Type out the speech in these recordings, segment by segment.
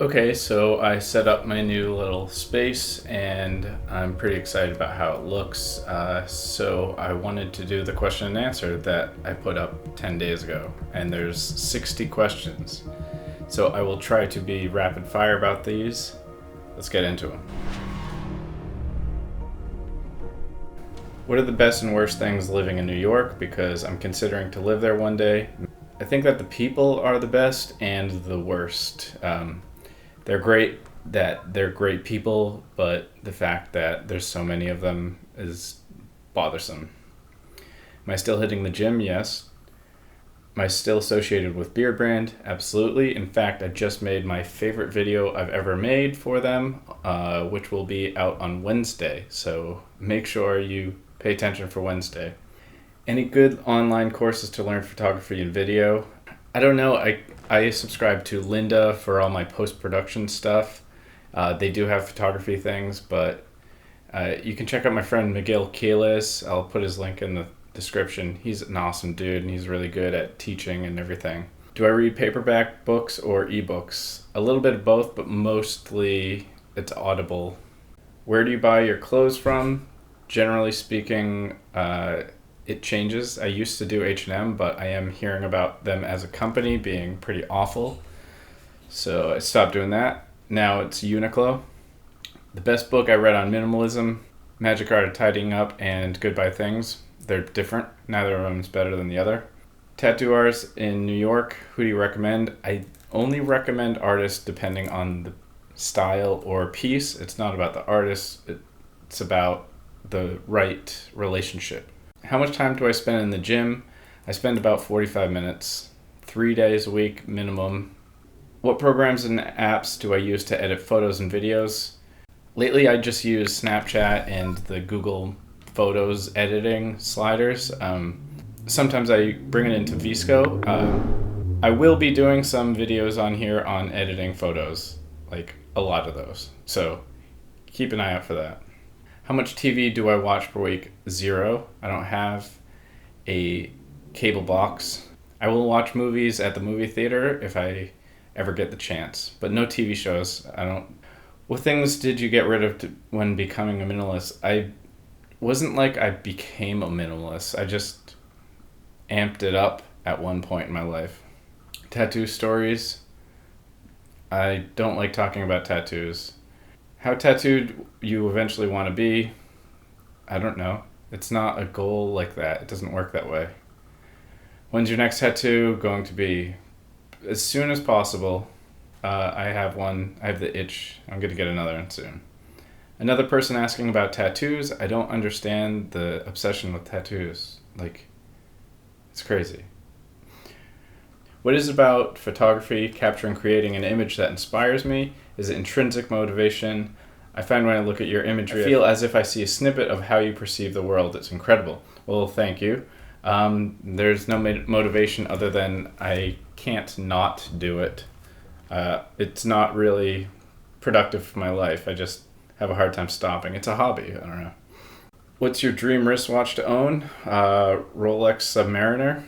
Okay, so I set up my new little space and I'm pretty excited about how it looks. So I wanted to do the question and answer that I put up 10 days ago, and there's 60 questions. So I will try to be rapid fire about these. Let's get into them. What are the best and worst things living in New York? Because I'm considering to live there one day. I think that the people are the best and the worst. They're great people, but the fact that there's so many of them is bothersome. Am I still hitting the gym? Yes. Am I still associated with Beardbrand? Absolutely. In fact, I just made my favorite video I've ever made for them, which will be out on Wednesday. So make sure you pay attention for Wednesday. Any good online courses to learn photography and video? I don't know. I subscribe to Lynda for all my post-production stuff. They do have photography things, but you can check out my friend Miguel Quiles. I'll put his link in the description. He's an awesome dude, and he's really good at teaching and everything. Do I read paperback books or ebooks? A little bit of both, but mostly it's Audible. Where do you buy your clothes from? Generally speaking, it changes. I used to do H&M, but I am hearing about them as a company being pretty awful. So I stopped doing that. Now it's Uniqlo. The best book I read on minimalism, Magic Art of Tidying Up and Goodbye Things. They're different. Neither of them is better than the other. Tattoo artists in New York, who do you recommend? I only recommend artists depending on the style or piece. It's not about the artist. It's about the right relationship. How much time do I spend in the gym? I spend about 45 minutes, 3 days a week minimum. What programs and apps do I use to edit photos and videos? Lately, I just use Snapchat and the Google Photos editing sliders. Sometimes I bring it into VSCO. I will be doing some videos on here on editing photos, like a lot of those. So keep an eye out for that. How much TV do I watch per week? 0. I don't have a cable box. I will watch movies at the movie theater if I ever get the chance, but no TV shows. What things did you get rid of when becoming a minimalist? I wasn't like I became a minimalist. I just amped it up at one point in my life. Tattoo stories. I don't like talking about tattoos. How tattooed you eventually want to be? I don't know. It's not a goal like that. It doesn't work that way. When's your next tattoo going to be? As soon as possible. I have one. I have the itch. I'm going to get another one soon. Another person asking about tattoos. I don't understand the obsession with tattoos. It's crazy. What is it about photography, capturing, creating an image that inspires me? Is it intrinsic motivation? I find when I look at your imagery, I feel as if I see a snippet of how you perceive the world. It's incredible. Well, thank you. There's no motivation other than I can't not do it. It's not really productive for my life. I just have a hard time stopping. It's a hobby. I don't know. What's your dream wristwatch to own? Rolex Submariner.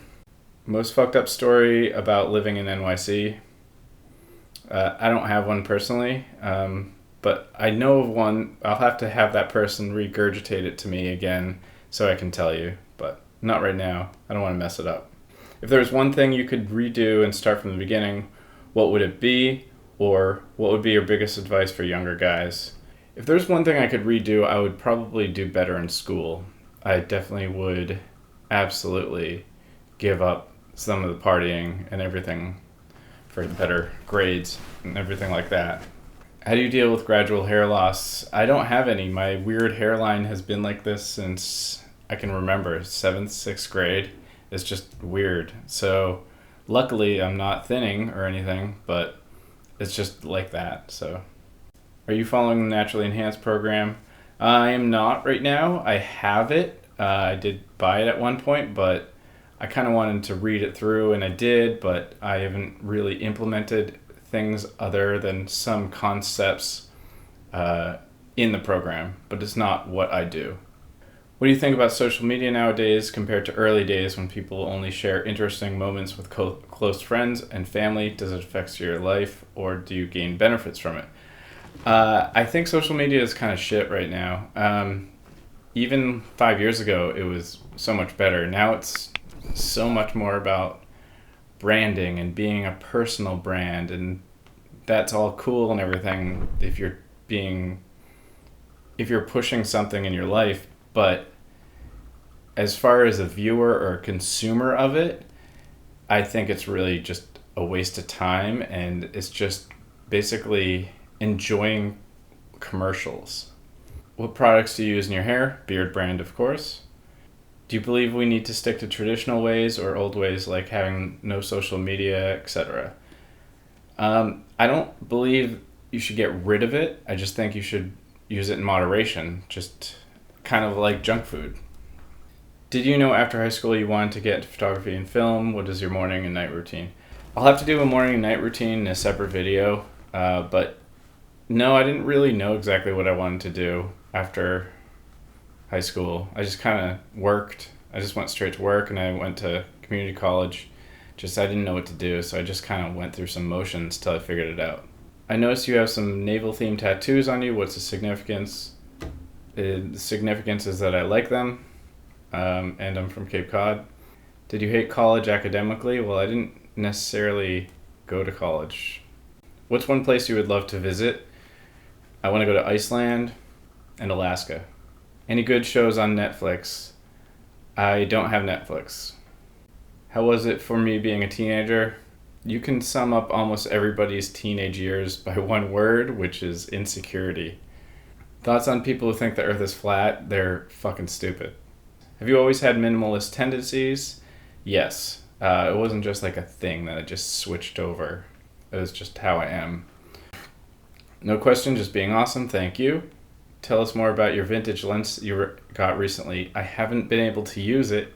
Most fucked up story about living in NYC. I don't have one personally, but I know of one. I'll have to have that person regurgitate it to me again so I can tell you, but not right now. I don't want to mess it up. If there was one thing you could redo and start from the beginning, what would it be? Or what would be your biggest advice for younger guys? If there's one thing I could redo, I would probably do better in school. I definitely would absolutely give up some of the partying and everything for better grades and everything like that. How do you deal with gradual hair loss? I don't have any. My weird hairline has been like this since I can remember, 7th, 6th grade. It's just weird. So luckily I'm not thinning or anything, but it's just like that. So are you following the Naturally Enhanced program? I am not right now. I have it. I did buy it at one point, but I kind of wanted to read it through, and I did, but I haven't really implemented things other than some concepts in the program, but it's not what I do. What do you think about social media nowadays compared to early days when people only share interesting moments with close friends and family? Does it affect your life, or do you gain benefits from it? I think social media is kind of shit right now. Even 5 years ago, it was so much better. Now it's so much more about branding and being a personal brand, and that's all cool and everything if you're pushing something in your life, but as far as a viewer or a consumer of it, I think it's really just a waste of time, and it's just basically enjoying commercials. What products do you use in your hair? Beardbrand, of course. Do you believe we need to stick to traditional ways or old ways like having no social media, etc.? I don't believe you should get rid of it. I just think you should use it in moderation, just kind of like junk food. Did you know after high school you wanted to get into photography and film? What is your morning and night routine? I'll have to do a morning and night routine in a separate video, but no, I didn't really know exactly what I wanted to do after high school. I just kind of worked. I just went straight to work, and I went to community college. I didn't know what to do, so I just kind of went through some motions till I figured it out. I noticed you have some naval themed tattoos on you. What's the significance? The significance is that I like them, and I'm from Cape Cod. Did you hate college academically? Well, I didn't necessarily go to college. What's one place you would love to visit? I want to go to Iceland and Alaska. Any good shows on Netflix? I don't have Netflix. How was it for me being a teenager? You can sum up almost everybody's teenage years by one word, which is insecurity. Thoughts on people who think the earth is flat? They're fucking stupid. Have you always had minimalist tendencies? Yes. It wasn't just like a thing that I just switched over. It was just how I am. No question, just being awesome. Thank you. Tell us more about your vintage lens you got recently. I haven't been able to use it.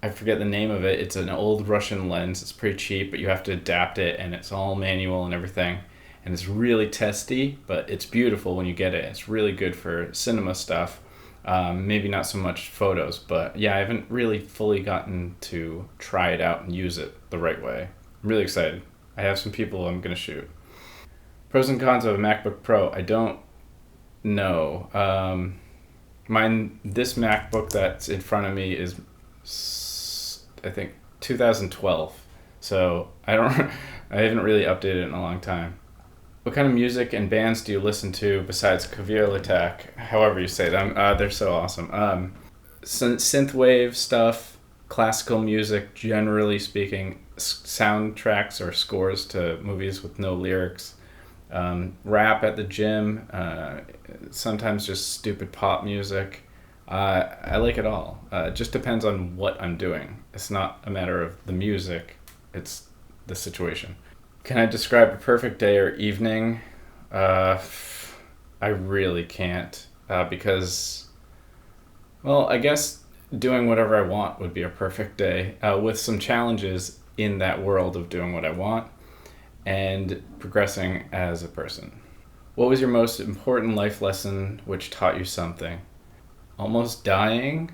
I forget the name of it. It's an old Russian lens. It's pretty cheap, but you have to adapt it, and it's all manual and everything. And it's really testy, but it's beautiful when you get it. It's really good for cinema stuff. Maybe not so much photos, but yeah, I haven't really fully gotten to try it out and use it the right way. I'm really excited. I have some people I'm going to shoot. Pros and cons of a MacBook Pro. I don't know. This MacBook that's in front of me is, I think, 2012. So I haven't really updated it in a long time. What kind of music and bands do you listen to besides Kvelertak? However you say them. They're so awesome. Synthwave stuff, classical music, generally speaking, soundtracks or scores to movies with no lyrics. Rap at the gym, sometimes just stupid pop music. I like it all. It just depends on what I'm doing. It's not a matter of the music, it's the situation. Can I describe a perfect day or evening? I really can't, because, well, I guess doing whatever I want would be a perfect day, with some challenges in that world of doing what I want and progressing as a person. What was your most important life lesson which taught you something? Almost dying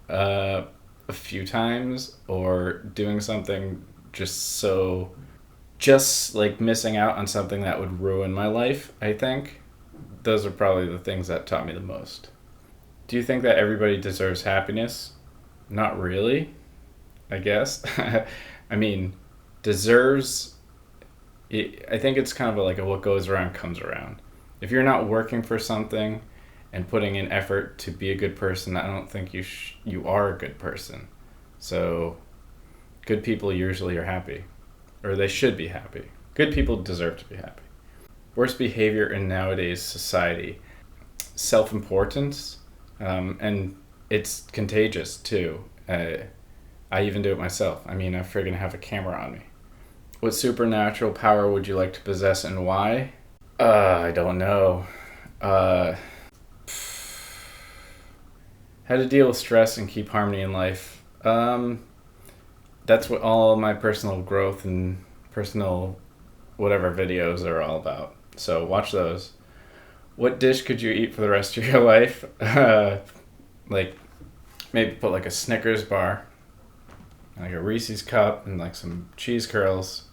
a few times, or doing something just like missing out on something that would ruin my life, I think. Those are probably the things that taught me the most. Do you think that everybody deserves happiness? Not really, I guess. I mean, deserves, I think it's kind of like a what goes around comes around. If you're not working for something and putting in effort to be a good person, I don't think you are a good person. So good people usually are happy, or they should be happy. Good people deserve to be happy. Worst behavior in nowadays society: self-importance, and it's contagious too. I even do it myself. I mean, I friggin' have a camera on me. What supernatural power would you like to possess, and why? I don't know. How to deal with stress and keep harmony in life. That's what all my personal growth and personal whatever videos are all about. So watch those. What dish could you eat for the rest of your life? like maybe put like a Snickers bar, like a Reese's cup, and like some cheese curls,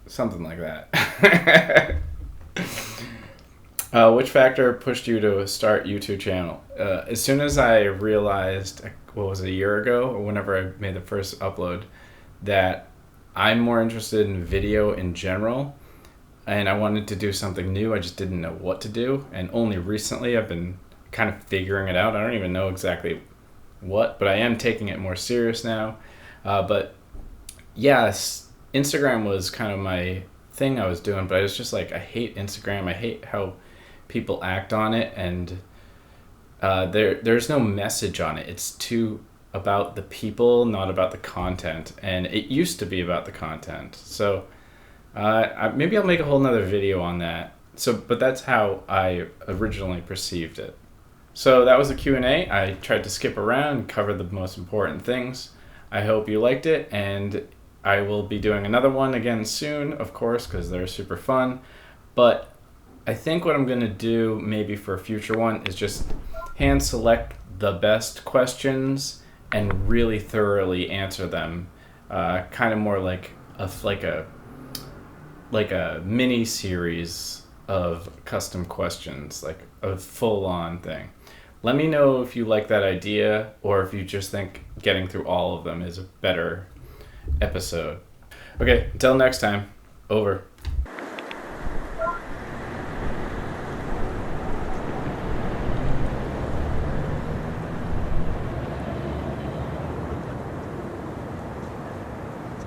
something like that. Which factor pushed you to start YouTube channel? As soon as I realized, what was it, a year ago, or whenever I made the first upload, that I'm more interested in video in general, and I wanted to do something new. I just didn't know what to do, and only recently I've been kind of figuring it out. I don't even know exactly what, but I am taking it more serious now. But yes, Instagram was kind of my thing I was doing, but I was just like, I hate Instagram. I hate how people act on it, and there's no message on it. It's too about the people, not about the content, and it used to be about the content. So maybe I'll make a whole nother video on that. But that's how I originally perceived it. So that was the Q&A. I tried to skip around and cover the most important things. I hope you liked it, and I will be doing another one again soon, of course, because they're super fun. But I think what I'm going to do maybe for a future one is just hand select the best questions and really thoroughly answer them. Kind of more like a mini series of custom questions, like a full-on thing. Let me know if you like that idea, or if you just think getting through all of them is a better episode. Okay, until next time, over.